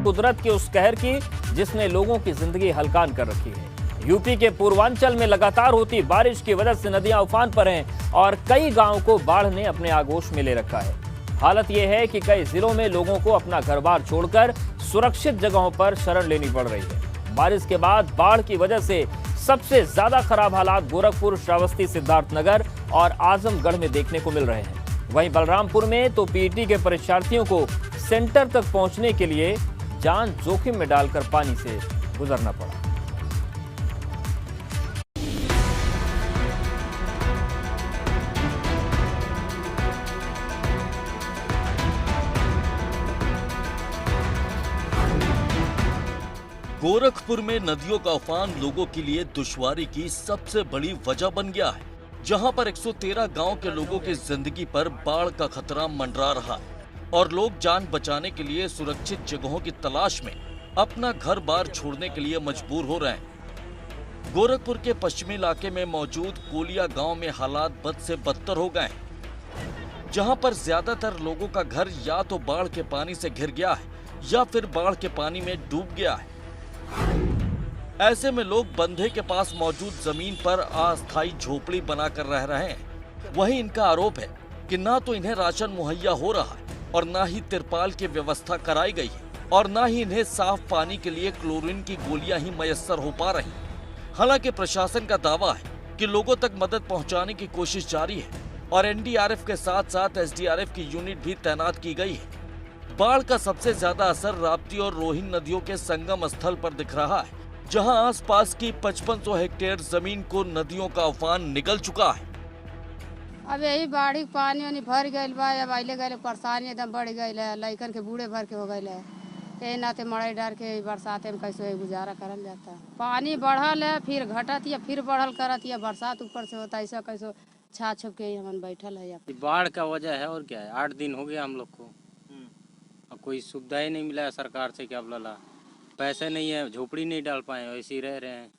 कुदरत के उस कहर की जिसने लोगों की जिंदगी हलकान कर रखी है। यूपी के पूर्वांचल में लगातार होती बारिश की वजह से नदियां उफान पर हैं और कई गांवों को बाढ़ ने अपने आगोश में ले रखा है। हालत यह है कि कई जिलों में लोगों को अपना घर-बार छोड़कर सुरक्षित जगहों पर शरण लेनी पड़ रही है। बारिश के बाद बाढ़ की वजह से सबसे ज्यादा खराब हालात गोरखपुर, श्रावस्ती, सिद्धार्थनगर और आजमगढ़ में देखने को मिल रहे हैं। वहीं बलरामपुर में तो पीईटी के परीक्षार्थियों को सेंटर तक पहुंचने के लिए जान जोखिम में डालकर पानी से गुजरना पड़ा। गोरखपुर में नदियों का उफान लोगों के लिए दुश्वारी की सबसे बड़ी वजह बन गया है, जहां पर 113 गांव के लोगों की जिंदगी पर बाढ़ का खतरा मंडरा रहा है और लोग जान बचाने के लिए सुरक्षित जगहों की तलाश में अपना घर बार छोड़ने के लिए मजबूर हो रहे हैं। गोरखपुर के पश्चिमी इलाके में मौजूद कोलिया गांव में हालात बद से बदतर हो गए हैं, जहां पर ज्यादातर लोगों का घर या तो बाढ़ के पानी से घिर गया है या फिर बाढ़ के पानी में डूब गया है। ऐसे में लोग बंधे के पास मौजूद जमीन पर अस्थायी झोपड़ी बनाकर रह रहे हैं। वहीं इनका आरोप है कि ना तो इन्हें राशन मुहैया हो रहा है और ना ही तिरपाल की व्यवस्था कराई गई है और ना ही इन्हें साफ पानी के लिए क्लोरीन की गोलियां ही मयस्सर हो पा रही। हालांकि प्रशासन का दावा है कि लोगों तक मदद पहुंचाने की कोशिश जारी है और एनडीआरएफ के साथ साथ एसडीआरएफ की यूनिट भी तैनात की गई है। बाढ़ का सबसे ज्यादा असर राप्ती और रोहिन नदियों के संगम स्थल पर दिख रहा है, जहां आसपास की 5500 हेक्टेयर जमीन को नदियों का उफान निगल चुका है। अब यही बाढ़ी पानी वानी भर गईल बा, अब आइले गए परेशानी एकदम बढ़ गई है, लइकन के बूढ़े भर के हो गए है। यही नाते मड़ई डर के बरसात में कैसे गुजारा करल जाता। पानी बढ़ल है, फिर घटत या फिर बढ़ल करत या बरसात ऊपर से होता, ऐसा कैसे छा छुप के हम बैठल है। बाढ़ का वजह है और क्या है, 8 दिन हो गया हम लोग को, कोई सुविधा ही नहीं मिला है सरकार से। क्या बोला, पैसे नहीं है, झोपड़ी नहीं डाल पाए, ऐसे ही रह रहे हैं।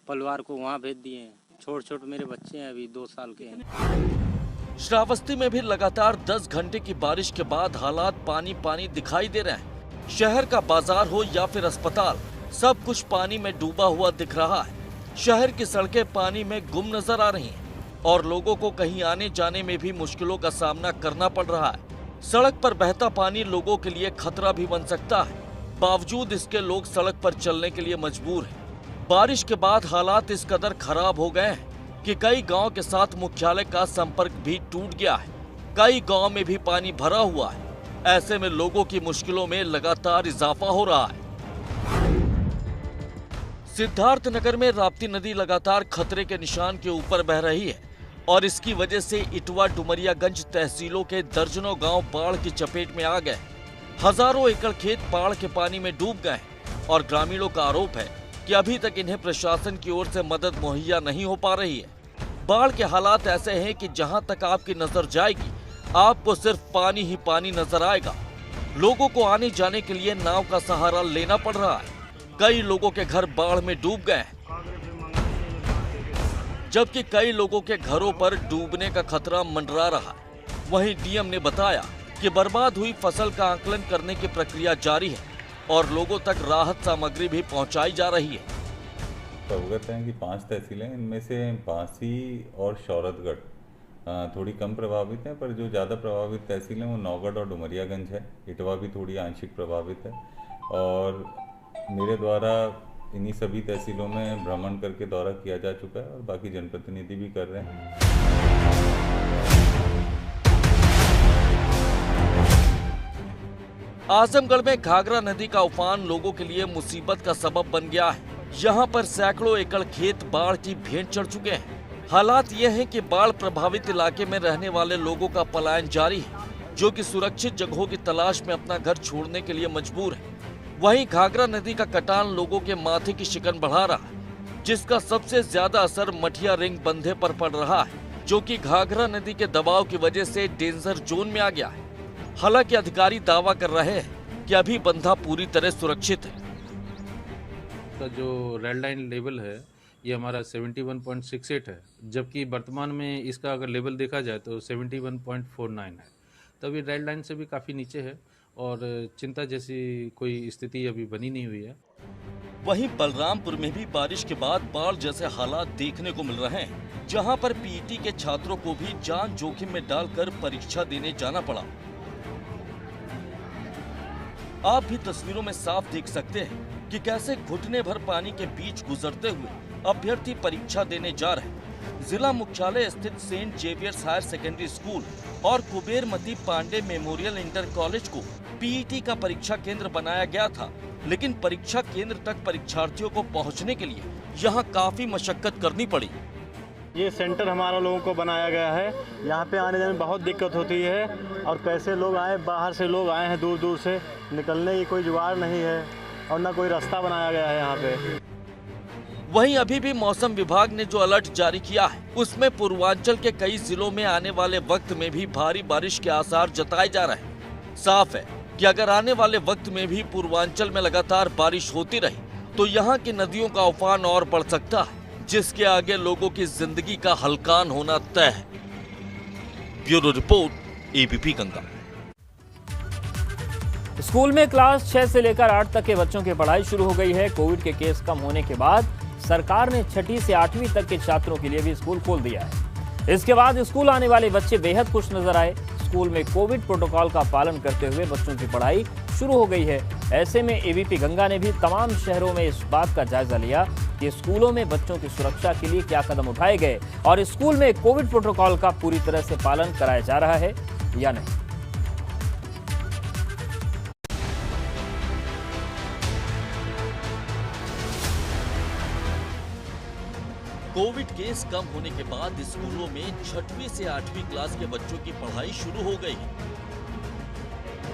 परिवार को वहाँ भेज दिए, छोट मेरे बच्चे हैं, अभी 2 साल के हैं। श्रावस्ती में भी लगातार 10 घंटे की बारिश के बाद हालात पानी पानी दिखाई दे रहे हैं। शहर का बाजार हो या फिर अस्पताल, सब कुछ पानी में डूबा हुआ दिख रहा है। शहर की सड़कें पानी में गुम नजर आ रही हैं और लोगों को कहीं आने जाने में भी मुश्किलों का सामना करना पड़ रहा है। सड़क पर बहता पानी लोगों के लिए खतरा भी बन सकता है, बावजूद इसके लोग सड़क पर चलने के लिए मजबूर हैं। बारिश के बाद हालात इस कदर खराब हो गए हैं कि कई गांव के साथ मुख्यालय का संपर्क भी टूट गया है। कई गांव में भी पानी भरा हुआ है। ऐसे में लोगों की मुश्किलों में लगातार इजाफा हो रहा है। सिद्धार्थनगर में राप्ती नदी लगातार खतरे के निशान के ऊपर बह रही है और इसकी वजह से इटवा, डुमरियागंज तहसीलों के दर्जनों गांव बाढ़ की चपेट में आ गए। हजारों एकड़ खेत बाढ़ के पानी में डूब गए और ग्रामीणों का आरोप है कि अभी तक इन्हें प्रशासन की ओर से मदद मुहैया नहीं हो पा रही है। बाढ़ के हालात ऐसे हैं कि जहां तक आपकी नजर जाएगी आपको सिर्फ पानी ही पानी नजर आएगा। लोगों को आने जाने के लिए नाव का सहारा लेना पड़ रहा है। कई लोगों के घर बाढ़ में डूब गए हैं, जबकि कई लोगों के घरों पर डूबने का खतरा मंडरा रहा है। वहीं डीएम ने बताया कि बर्बाद हुई फसल का आकलन करने की प्रक्रिया जारी है और लोगों तक राहत सामग्री भी पहुंचाई जा रही है। अवगत है कि 5 तहसीलें, इनमें से बांसी और शौरतगढ़ थोड़ी कम प्रभावित है, पर जो ज़्यादा प्रभावित तहसील है वो नौगढ़ और डुमरियागंज है। इटवा भी थोड़ी आंशिक प्रभावित है और मेरे द्वारा इन्हीं सभी तहसीलों में भ्रमण करके दौरा किया जा चुका है और बाकी जनप्रतिनिधि भी कर रहे हैं। आजमगढ़ में घाघरा नदी का उफान लोगों के लिए मुसीबत का सबब बन गया है। यहाँ पर सैकड़ों एकड़ खेत बाढ़ की भेंट चढ़ चुके हैं। हालात ये हैं कि बाढ़ प्रभावित इलाके में रहने वाले लोगों का पलायन जारी है, जो कि सुरक्षित जगहों की तलाश में अपना घर छोड़ने के लिए मजबूर है। वहीं घाघरा नदी का कटान लोगों के माथे की शिकन बढ़ा रहा है, जिसका सबसे ज्यादा असर मठिया रिंग बंधे पर पड़ रहा है, जो कि घाघरा नदी के दबाव की वजह से डेंजर जोन में आ गया है। हालांकि अधिकारी दावा कर रहे हैं कि अभी बंधा पूरी तरह सुरक्षित है। का जो रेड लाइन लेवल है ये हमारा 71.68 है, जबकि वर्तमान में इसका अगर लेवल देखा जाए तो 71.49 है। तब ये रेड लाइन से भी काफ़ी नीचे है और चिंता जैसी कोई स्थिति अभी बनी नहीं हुई है। वहीं बलरामपुर में भी बारिश के बाद बाढ़ जैसे हालात देखने को मिल रहे हैं, जहां पर पीईटी के छात्रों को भी जान जोखिम में डालकर परीक्षा देने जाना पड़ा। आप भी तस्वीरों में साफ देख सकते हैं कि कैसे घुटने भर पानी के बीच गुजरते हुए अभ्यर्थी परीक्षा देने जा रहे हैं। जिला मुख्यालय स्थित Saint Xavier's higher secondary school और Kubermati Pande memorial inter college को पीईटी का परीक्षा केंद्र बनाया गया था, लेकिन परीक्षा केंद्र तक परीक्षार्थियों को पहुंचने के लिए यहां काफी मशक्कत करनी पड़ी। ये सेंटर हमारा लोगों को बनाया गया है। यहाँ पे आने जाने में बहुत दिक्कत होती है और कैसे लोग आए, बाहर से लोग आए हैं दूर दूर से, निकलने की कोई जुगाड़ नहीं है और ना कोई रास्ता बनाया गया है यहाँ पे। वहीं अभी भी मौसम विभाग ने जो अलर्ट जारी किया है, उसमें पूर्वांचल के कई जिलों में आने वाले वक्त में भी भारी बारिश के आसार जताए जा रहे हैं। साफ है कि अगर आने वाले वक्त में भी पूर्वांचल में लगातार बारिश होती रही तो यहाँ की नदियों का उफान और बढ़ सकता है, जिसके आगे लोगों की जिंदगी का हलकान होना तय है। Bureau report, ABP Ganga. School में क्लास 6 से लेकर 8 तक के बच्चों की पढ़ाई शुरू हो गई है। कोविड के केस कम होने के बाद सरकार ने 6ठी से 8वीं तक के छात्रों के लिए भी स्कूल खोल दिया है। इसके बाद स्कूल आने वाले बच्चे बेहद खुश नजर आए। स्कूल में कोविड प्रोटोकॉल का पालन करते हुए बच्चों की पढ़ाई शुरू हो गई है। ऐसे में एबीपी गंगा ने भी तमाम शहरों में इस बात का जायजा लिया कि स्कूलों में बच्चों की सुरक्षा के लिए क्या कदम उठाए गए और स्कूल में कोविड प्रोटोकॉल का पूरी तरह से पालन कराया जा रहा है या नहीं। कोविड केस कम होने के बाद स्कूलों में 6वीं से 8वीं क्लास के बच्चों की पढ़ाई शुरू हो गई है।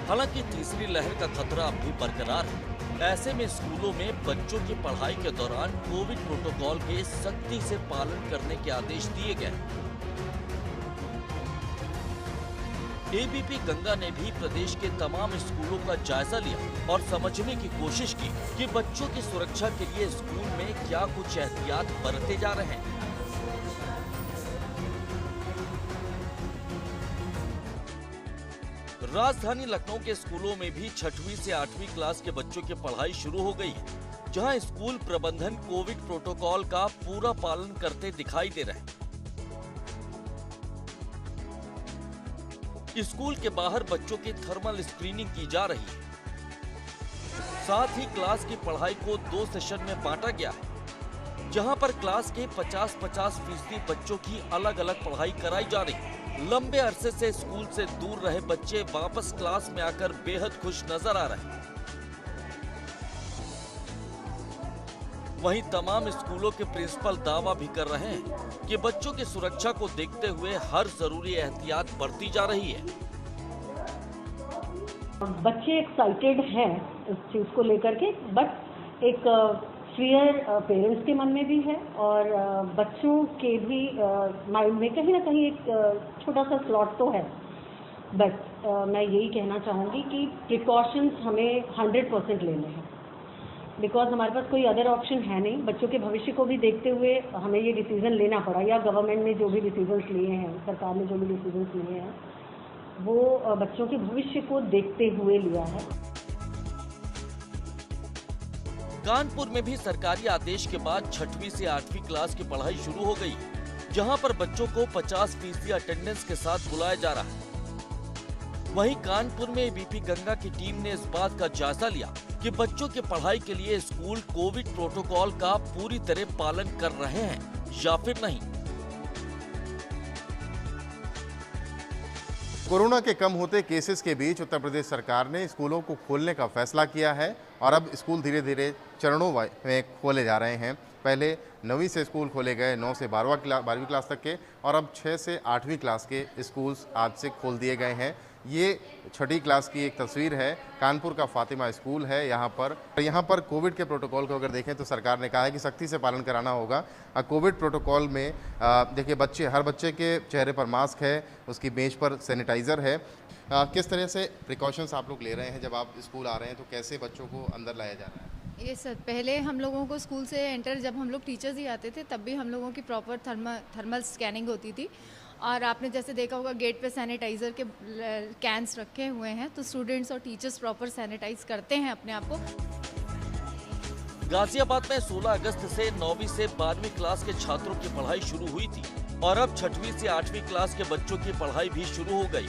हालांकि तीसरी लहर का खतरा अब भी बरकरार है। ऐसे में स्कूलों में बच्चों की पढ़ाई के दौरान कोविड प्रोटोकॉल के सख्ती से पालन करने के आदेश दिए गए। एबीपी गंगा ने भी प्रदेश के तमाम स्कूलों का जायजा लिया और समझने की कोशिश की कि बच्चों की सुरक्षा के लिए स्कूल में क्या कुछ एहतियात बरते जा रहे हैं। राजधानी लखनऊ के स्कूलों में भी 6वीं से 8वीं क्लास के बच्चों की पढ़ाई शुरू हो गई है, जहां स्कूल प्रबंधन कोविड प्रोटोकॉल का पूरा पालन करते दिखाई दे रहे हैं। स्कूल के बाहर बच्चों की थर्मल स्क्रीनिंग की जा रही है। साथ ही क्लास की पढ़ाई को 2 सेशन में बांटा गया है, जहां पर क्लास के 50-50% बच्चों की अलग अलग पढ़ाई कराई जा रही है। लंबे अरसे से स्कूल से दूर रहे बच्चे वापस क्लास में आकर बेहद खुश नजर आ रहे हैं। वहीं तमाम स्कूलों के प्रिंसिपल दावा भी कर रहे हैं कि बच्चों की सुरक्षा को देखते हुए हर जरूरी एहतियात बरती जा रही है। बच्चे एक्साइटेड हैं इस चीज़ को लेकर के, बट एक फियर पेरेंट्स के मन में भी है और बच्चों के भी माइंड में कहीं ना कहीं एक छोटा सा स्लॉट तो है। बट मैं यही कहना चाहूँगी कि प्रिकॉशंस हमें 100% लेने हैं, बिकॉज हमारे पास कोई अदर ऑप्शन है नहीं। बच्चों के भविष्य को भी देखते हुए हमें ये डिसीजन लेना पड़ा, या गवर्नमेंट ने जो भी डिसीजंस लिए हैं, सरकार ने जो भी डिसीजंस लिए हैं, वो बच्चों के भविष्य को देखते हुए लिया है। कानपुर में भी सरकारी आदेश के बाद 6वीं से 8वीं क्लास की पढ़ाई शुरू हो गई, जहां पर बच्चों को 50% अटेंडेंस के साथ बुलाया जा रहा है। वहीं कानपुर में एबीपी गंगा की टीम ने इस बात का जायजा लिया कि बच्चों की पढ़ाई के लिए स्कूल कोविड प्रोटोकॉल का पूरी तरह पालन कर रहे हैं या फिर नहीं। कोरोना के कम होते केसेस के बीच उत्तर प्रदेश सरकार ने स्कूलों को खोलने का फैसला किया है और अब स्कूल धीरे धीरे चरणों में खोले जा रहे हैं। पहले 9वीं से स्कूल खोले गए, 9 से 12वीं क्लास तक के, और अब 6 से 8वीं क्लास के स्कूल्स आज से खोल दिए गए हैं। ये छठी क्लास की एक तस्वीर है। कानपुर का फातिमा स्कूल है यहाँ पर कोविड के प्रोटोकॉल को अगर देखें तो सरकार ने कहा है कि सख्ती से पालन कराना होगा। कोविड प्रोटोकॉल में देखिए हर बच्चे के चेहरे पर मास्क है, उसकी मेज पर सैनिटाइज़र है। किस तरह से प्रिकॉशंस आप लोग ले रहे हैं जब आप स्कूल आ रहे हैं, तो कैसे बच्चों को अंदर लाया जा रहा है? ये सर पहले हम लोगों को स्कूल से एंटर जब हम लोग टीचर्स ही आते थे तब भी हम लोगों की प्रॉपर थर्मल स्कैनिंग होती थी। और आपने जैसे देखा होगा गेट पे सैनिटाइज़र के कैंस रखे हुए हैं, तो स्टूडेंट्स और टीचर्स प्रॉपर सैनिटाइज करते हैं अपने आप को। गाजियाबाद में 16 अगस्त से 9वीं से 12वीं क्लास के छात्रों की पढ़ाई शुरू हुई थी और अब 6वीं से 8वीं क्लास के बच्चों की पढ़ाई भी शुरू हो गई,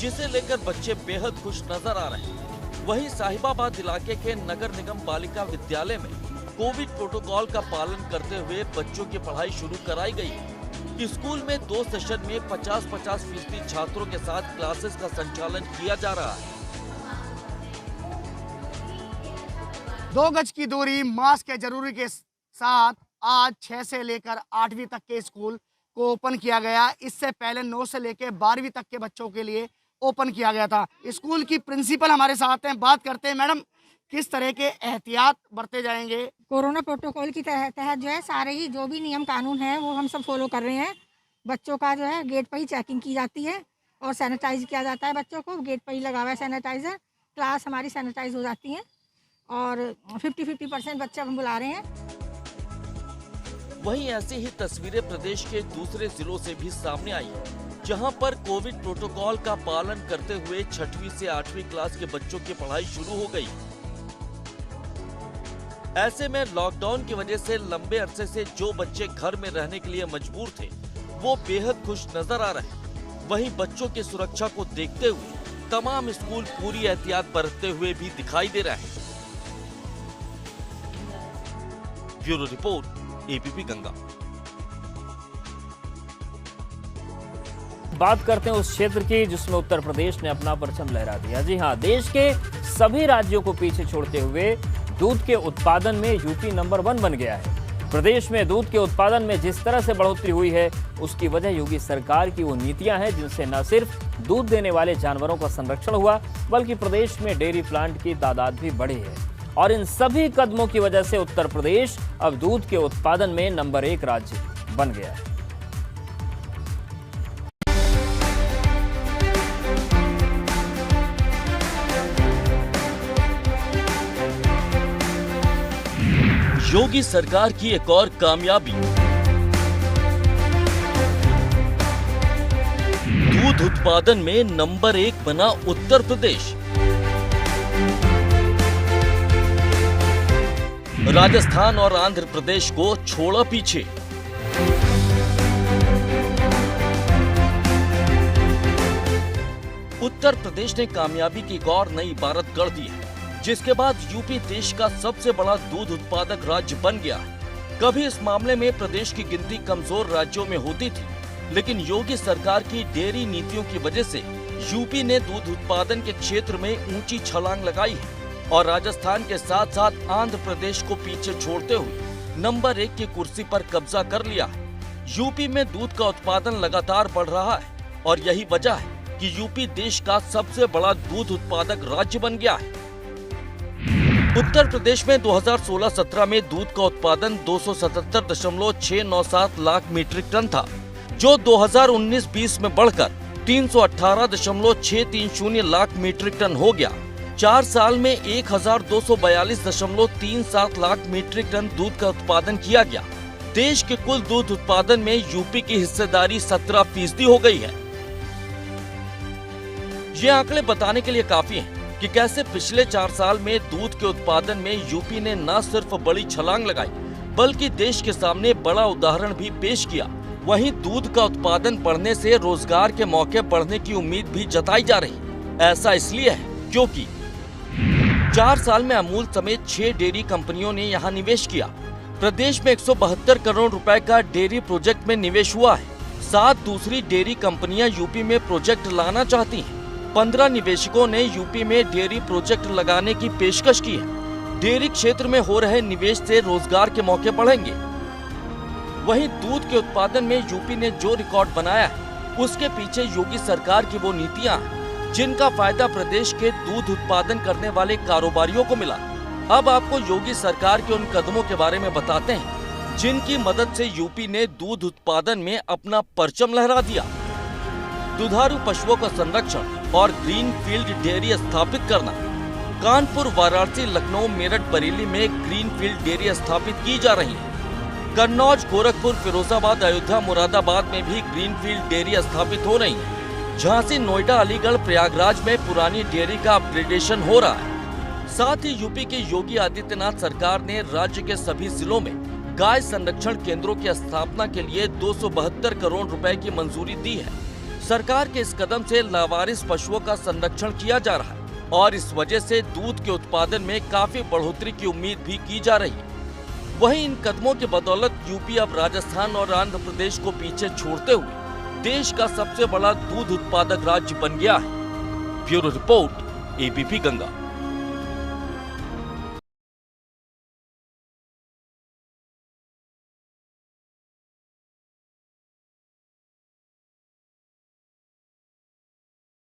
जिसे लेकर बच्चे बेहद खुश नजर आ रहे हैं। वहीं साहिबाबाद इलाके के नगर निगम बालिका विद्यालय में कोविड प्रोटोकॉल का पालन करते हुए बच्चों की पढ़ाई शुरू कराई गई। स्कूल में 2 सेशन में 50-50% छात्रों के साथ क्लासेस का संचालन किया जा रहा है। 2 गज की दूरी, मास्क के जरूरी के साथ आज 6 से लेकर 8वीं तक के स्कूल को ओपन किया गया। इससे पहले 9 से लेकर 12वीं तक के बच्चों के लिए ओपन किया गया था। स्कूल की प्रिंसिपल हमारे साथ हैं, बात करते हैं। मैडम, किस तरह के एहतियात बरते जाएंगे? कोरोना प्रोटोकॉल की तहत जो है सारे ही जो भी नियम कानून है वो हम सब फॉलो कर रहे हैं। बच्चों का जो है गेट पर ही चेकिंग की जाती है और सैनिटाइज किया जाता है। बच्चों को गेट पर ही लगा हुआ है सैनिटाइज़र। क्लास हमारी सैनिटाइज हो जाती है और 50% बच्चे हम बुला रहे हैं। वहीं ऐसी ही तस्वीरें प्रदेश के दूसरे जिलों से भी सामने आई है, जहां पर कोविड प्रोटोकॉल का पालन करते हुए 6वीं से 8वीं क्लास के बच्चों की पढ़ाई शुरू हो गई। ऐसे में लॉकडाउन की वजह से लंबे अरसे से जो बच्चे घर में रहने के लिए मजबूर थे, वो बेहद खुश नजर आ रहे हैं। वहीं बच्चों की सुरक्षा को देखते हुए तमाम स्कूल पूरी एहतियात बरतते हुए भी दिखाई दे रहे हैं। Bureau report, ABP Ganga. बात करते हैं उस क्षेत्र की जिसमें उत्तर प्रदेश ने अपना परचम लहरा दिया। जी हां, देश के सभी राज्यों को पीछे छोड़ते हुए दूध के उत्पादन में यूपी नंबर 1 बन गया है। प्रदेश में दूध के उत्पादन में जिस तरह से बढ़ोतरी हुई है, उसकी वजह योगी सरकार की वो नीतियां हैं जिनसे न सिर्फ दूध देने वाले जानवरों का संरक्षण हुआ, बल्कि प्रदेश में डेयरी प्लांट की तादाद भी बढ़ी है। और इन सभी कदमों की वजह से उत्तर प्रदेश अब दूध के उत्पादन में नंबर 1 राज्य बन गया है। योगी सरकार की एक और कामयाबी, दूध उत्पादन में नंबर 1 बना उत्तर प्रदेश। राजस्थान और आंध्र प्रदेश को छोड़ा पीछे। उत्तर प्रदेश ने कामयाबी की एक और नई इबारत गढ़ दी है, जिसके बाद यूपी देश का सबसे बड़ा दूध उत्पादक राज्य बन गया है। कभी इस मामले में प्रदेश की गिनती कमजोर राज्यों में होती थी, लेकिन योगी सरकार की डेयरी नीतियों की वजह से यूपी ने दूध उत्पादन के क्षेत्र में ऊंची छलांग लगाई है और राजस्थान के साथ साथ आंध्र प्रदेश को पीछे छोड़ते हुए नंबर 1 की कुर्सी पर कब्जा कर लिया है। यूपी में दूध का उत्पादन लगातार बढ़ रहा है और यही वजह है कि यूपी देश का सबसे बड़ा दूध उत्पादक राज्य बन गया है। उत्तर प्रदेश में 2016-17 में दूध का उत्पादन 277.697 लाख मीट्रिक टन था, जो 2019-20 में बढ़कर 318.630 लाख मीट्रिक टन हो गया। 4 साल में 1242.37 लाख मीट्रिक टन दूध का उत्पादन किया गया। देश के कुल दूध उत्पादन में यूपी की हिस्सेदारी 17% हो गई है। ये आंकड़े बताने के लिए काफी हैं कि कैसे पिछले 4 साल में दूध के उत्पादन में यूपी ने न सिर्फ बड़ी छलांग लगाई, बल्कि देश के सामने बड़ा उदाहरण भी पेश किया। वहीं दूध का उत्पादन बढ़ने से रोजगार के मौके बढ़ने की उम्मीद भी जताई जा रही। ऐसा इसलिए है क्योंकि 4 साल में अमूल समेत 6 डेयरी कंपनियों ने यहाँ निवेश किया। प्रदेश में 172 करोड़ रुपए का डेयरी प्रोजेक्ट में निवेश हुआ है। 7 दूसरी डेयरी कंपनियां यूपी में प्रोजेक्ट लाना चाहती हैं। 15 निवेशकों ने यूपी में डेयरी प्रोजेक्ट लगाने की पेशकश की है। डेयरी क्षेत्र में हो रहे निवेश से रोजगार के मौके बढ़ेंगे। वहीं दूध के उत्पादन में यूपी ने जो रिकॉर्ड बनाया है, उसके पीछे योगी सरकार की वो नीतियां हैं जिनका फायदा प्रदेश के दूध उत्पादन करने वाले कारोबारियों को मिला। अब आपको योगी सरकार के उन कदमों के बारे में बताते हैं जिनकी मदद से यूपी ने दूध उत्पादन में अपना परचम लहरा दिया। दुधारू पशुओं का संरक्षण और ग्रीन फील्ड डेयरी स्थापित करना। कानपुर, वाराणसी, लखनऊ, मेरठ, बरेली में ग्रीन फील्ड डेयरी स्थापित की जा रही है। कन्नौज, गोरखपुर, फिरोजाबाद, अयोध्या, मुरादाबाद में भी ग्रीन फील्ड डेयरी स्थापित हो रही है। झांसी, नोएडा, अलीगढ़, प्रयागराज में पुरानी डेयरी का अपग्रेडेशन हो रहा है। साथ ही यूपी के योगी आदित्यनाथ सरकार ने राज्य के सभी जिलों में गाय संरक्षण केंद्रों की स्थापना के लिए 272 करोड़ रुपए की मंजूरी दी है। सरकार के इस कदम से लावारिस पशुओं का संरक्षण किया जा रहा है और इस वजह से दूध के उत्पादन में काफी बढ़ोतरी की उम्मीद भी की जा रही है। वहीं इन कदमों की बदौलत यूपी अब राजस्थान और आंध्र प्रदेश को पीछे छोड़ते हुए देश का सबसे बड़ा दूध उत्पादक राज्य बन गया है। Bureau report, ABP Ganga.